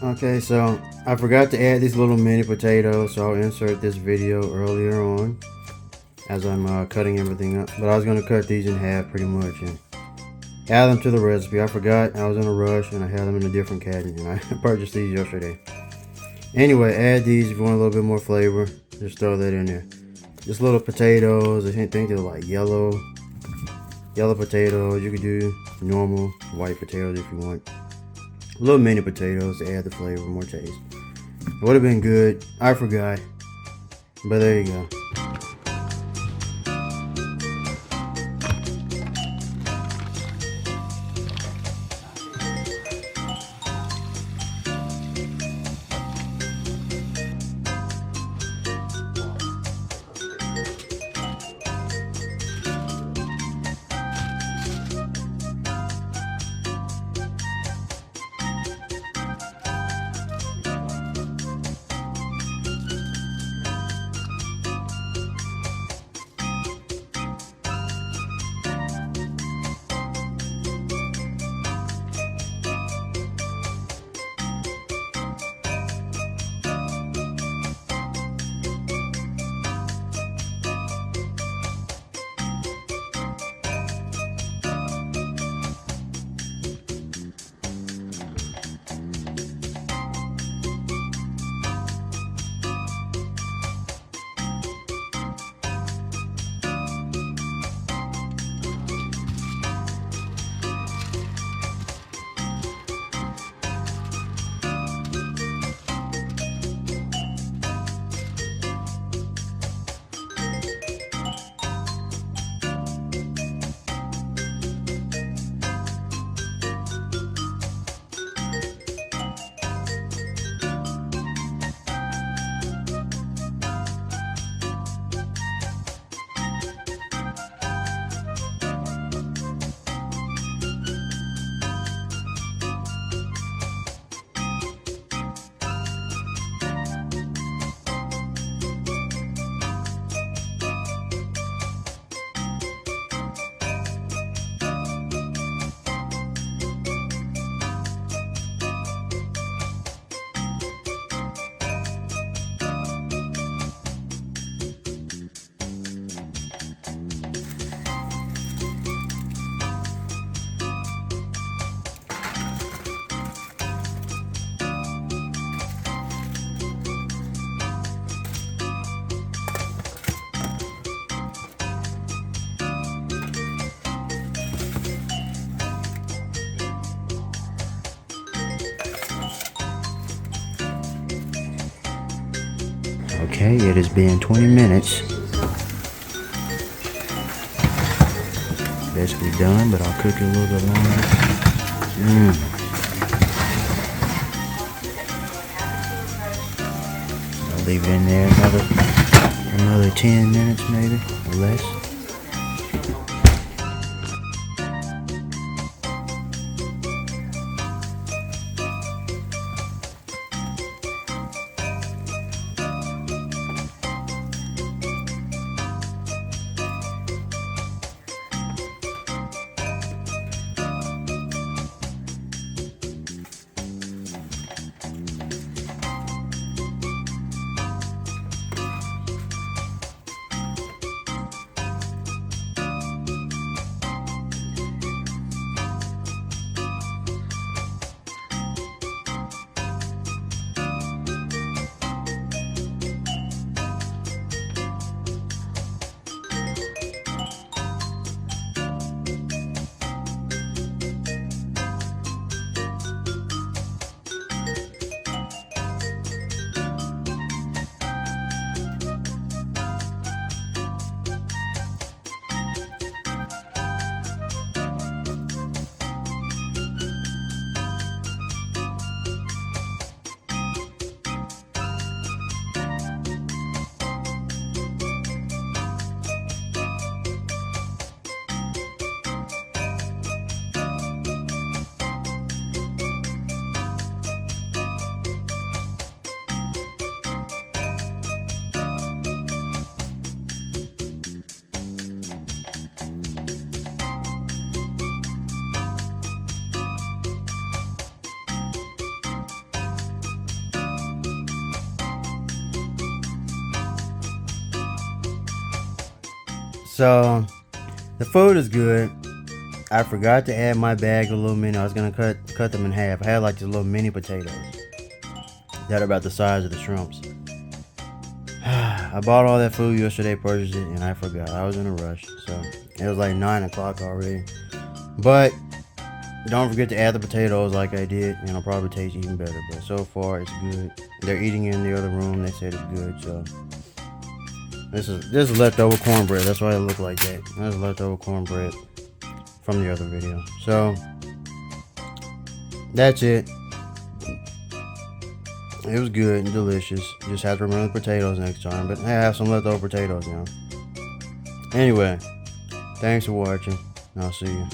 Okay, so I forgot to add these little mini potatoes, so I'll insert this video earlier on as I'm cutting everything up. But I was going to cut these in half pretty much and add them to the recipe. I forgot, I was in a rush and I had them in a different cabinet and I purchased these yesterday. Anyway, add these if you want a little bit more flavor. Just throw that in there. Just little potatoes. I think they're like yellow potatoes. You could do normal white potatoes if you want. Little mini potatoes to add the flavor, more taste. It would have been good. I forgot. But there you go. Okay, it has been 20 minutes. Basically done, but I'll cook it a little bit longer. I'll leave it in there another 10 minutes maybe, or less. So the food is good. I forgot to add my bag of little mini. I was gonna cut them in half. I had like these little mini potatoes that are about the size of the shrimps. I bought all that food yesterday, purchased it, and I forgot. I was in a rush, so it was like 9 o'clock already. But don't forget to add the potatoes like I did, and it'll probably taste even better. But so far, it's good. They're eating in the other room. They said it's good, so this is leftover cornbread. That's why it looked like that. That's leftover cornbread from the other video. So that's it. It was good and delicious. Just have to remember the potatoes next time. But I have some leftover potatoes now. Anyway, thanks for watching. I'll see you.